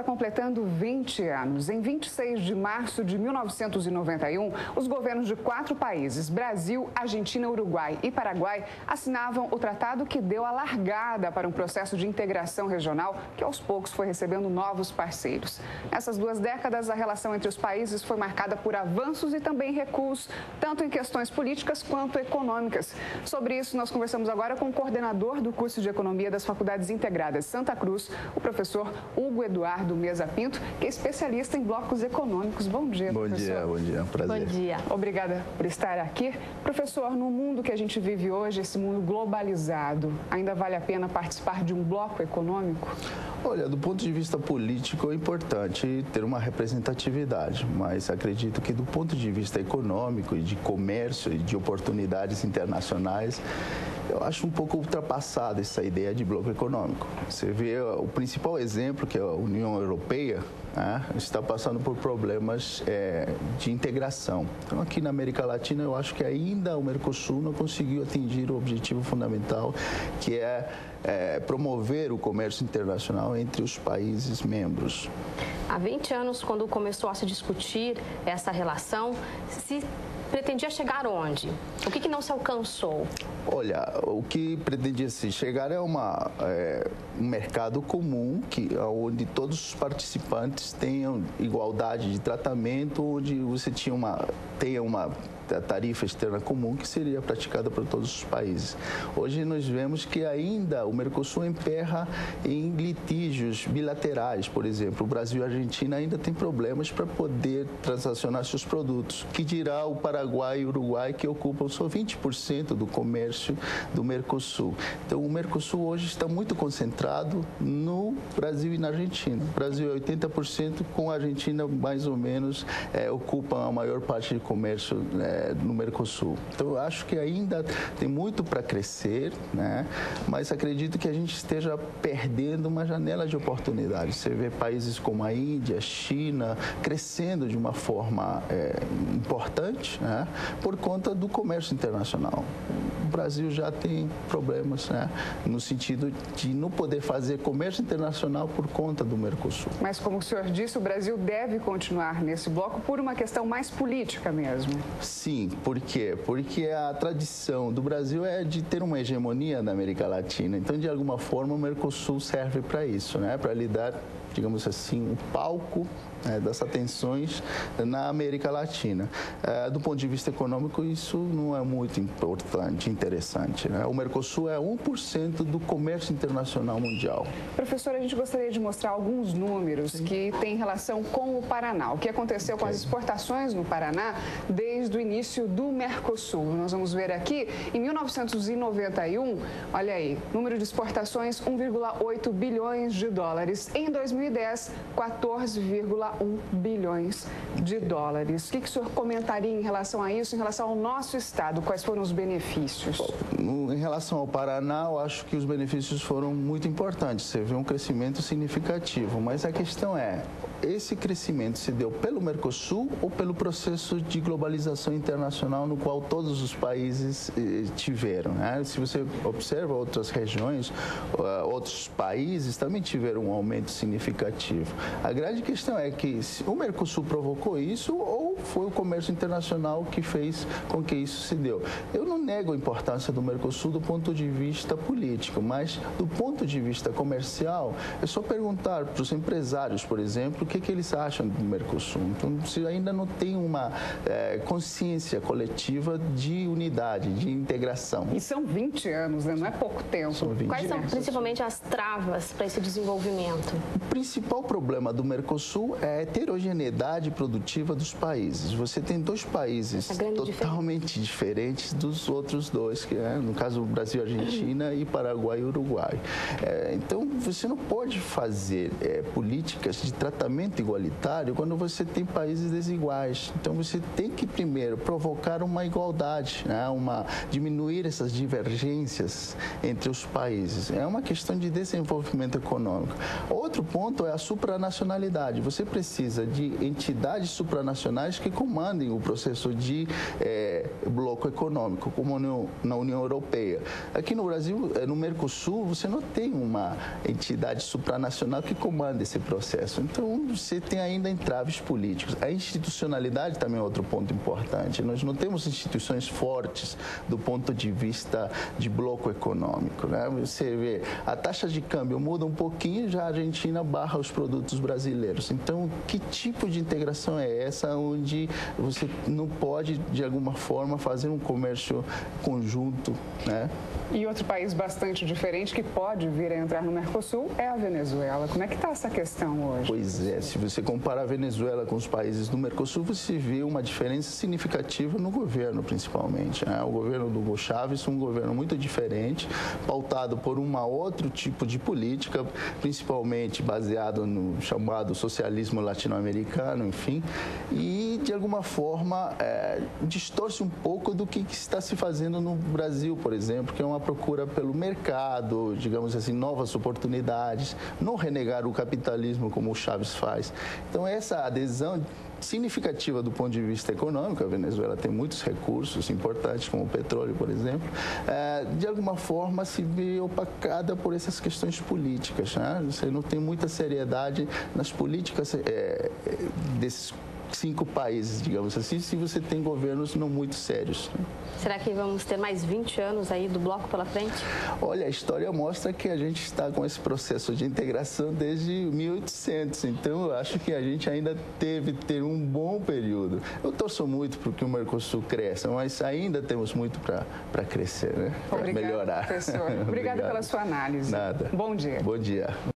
está completando 20 anos. Em 26 de março de 1991, os governos de 4 países, Brasil, Argentina, Uruguai e Paraguai, assinavam o tratado que deu a largada para um processo de integração regional que aos poucos foi recebendo novos parceiros. Nessas 2 décadas, a relação entre os países foi marcada por avanços e também recuos, tanto em questões políticas quanto econômicas. Sobre isso, nós conversamos agora com o coordenador do curso de Economia das Faculdades Integradas Santa Cruz, o professor Hugo Eduardo Meza Pinto, que é especialista em blocos econômicos. Bom dia, professor. Bom dia, prazer. Bom dia. Obrigada por estar aqui. Professor, no mundo que a gente vive hoje, esse mundo globalizado, ainda vale a pena participar de um bloco econômico? Olha, do ponto de vista político é importante ter uma representatividade, mas acredito que do ponto de vista econômico e de comércio e de oportunidades internacionais, eu acho um pouco ultrapassada essa ideia de bloco econômico. Você vê o principal exemplo, que é a União Europeia, está passando por problemas de integração. Então, aqui na América Latina, eu acho que ainda o Mercosul não conseguiu atingir o objetivo fundamental, que é promover o comércio internacional entre os países membros. Há 20 anos, quando começou a se discutir essa relação, se pretendia chegar onde? O que não se alcançou? Olha, o que pretendia se chegar é um mercado comum, onde todos os participantes tenham igualdade de tratamento, onde você tenha uma tarifa externa comum que seria praticada por todos os países. Hoje nós vemos que ainda o Mercosul emperra em litígios bilaterais, por exemplo. O Brasil e a Argentina ainda têm problemas para poder transacionar seus produtos, que dirá o Paraguai e o Uruguai, que ocupam só 20% do comércio do Mercosul. Então, o Mercosul hoje está muito concentrado no Brasil e na Argentina. O Brasil é 80%, com a Argentina mais ou menos ocupa a maior parte do comércio no Mercosul. Então, eu acho que ainda tem muito para crescer, mas acredito que a gente esteja perdendo uma janela de oportunidades. Você vê países como a Índia, a China, crescendo de uma forma importante, por conta do comércio internacional. O Brasil já tem problemas, no sentido de não poder fazer comércio internacional por conta do Mercosul. Mas, como o senhor disse, o Brasil deve continuar nesse bloco por uma questão mais política mesmo. Sim, por quê? Porque a tradição do Brasil é de ter uma hegemonia na América Latina. Então, de alguma forma, o Mercosul serve para isso, para lhe dar, digamos assim, um palco das atenções na América Latina. Do ponto de vista econômico, isso não é muito interessante. O Mercosul é 1% do comércio internacional mundial. Professor, a gente gostaria de mostrar alguns números que têm relação com o Paraná. O que aconteceu com as exportações no Paraná desde o início do Mercosul. Nós vamos ver aqui, em 1991, olha aí, número de exportações, 1,8 bilhões de dólares. Em 2010, 14,1 bilhões de dólares. O que o senhor comentaria em relação a isso, em relação ao nosso estado? Quais foram os benefícios? Em relação ao Paraná, eu acho que os benefícios foram muito importantes. Você vê um crescimento significativo, mas a questão é, esse crescimento se deu pelo Mercosul ou pelo processo de globalização internacional no qual todos os países tiveram? Se você observa outras regiões, outros países também tiveram um aumento significativo. A grande questão é que o Mercosul provocou isso ou foi o comércio internacional que fez com que isso se deu? Eu não nego a importância do Mercosul do ponto de vista político, mas do ponto de vista comercial, é só perguntar para os empresários, por exemplo, o que eles acham do Mercosul. Então, você ainda não tem uma consciência coletiva de unidade, de integração. E são 20 anos, não é pouco tempo. Quais são principalmente as travas para esse desenvolvimento? O principal problema do Mercosul é a heterogeneidade produtiva dos países. Você tem 2 países totalmente diferentes dos outros 2, que é, no caso, o Brasil, Argentina e Paraguai e Uruguai. Então, você não pode fazer políticas de tratamento igualitário quando você tem países desiguais. Então, você tem que, primeiro, provocar uma igualdade, diminuir essas divergências entre os países. É uma questão de desenvolvimento econômico. Outro ponto é a supranacionalidade. Você precisa de entidades supranacionais internacionais que comandem o processo de bloco econômico, como na União Europeia. Aqui no Brasil, no Mercosul, você não tem uma entidade supranacional que comanda esse processo. Então, você tem ainda entraves políticos. A institucionalidade também é outro ponto importante. Nós não temos instituições fortes do ponto de vista de bloco econômico, né? Você vê, a taxa de câmbio muda um pouquinho, já a Argentina barra os produtos brasileiros. Então, que tipo de integração é essa onde você não pode, de alguma forma, fazer um comércio conjunto, né? E outro país bastante diferente que pode vir a entrar no Mercosul é a Venezuela. Como é que está essa questão hoje? Pois é, se você compara a Venezuela com os países do Mercosul, você vê uma diferença significativa no governo, principalmente, né? O governo do Hugo Chávez é um governo muito diferente, pautado por um outro tipo de política, principalmente baseado no chamado socialismo latino-americano, enfim, e de alguma forma distorce um pouco do que está se fazendo no Brasil, por exemplo, que é uma procura pelo mercado, digamos assim, novas oportunidades, não renegar o capitalismo como o Chávez faz. Então, essa adesão significativa do ponto de vista econômico, a Venezuela tem muitos recursos importantes, como o petróleo, por exemplo, de alguma forma se vê opacada por essas questões políticas, né? Você não tem muita seriedade nas políticas desses 5 países, digamos assim, se você tem governos não muito sérios. Será que vamos ter mais 20 anos aí do bloco pela frente? Olha, a história mostra que a gente está com esse processo de integração desde 1800, então eu acho que a gente ainda deve ter um bom período. Eu torço muito para que o Mercosul cresça, mas ainda temos muito para crescer, né? Para melhorar. Professor. Obrigada pela sua análise. Nada. Bom dia. Bom dia.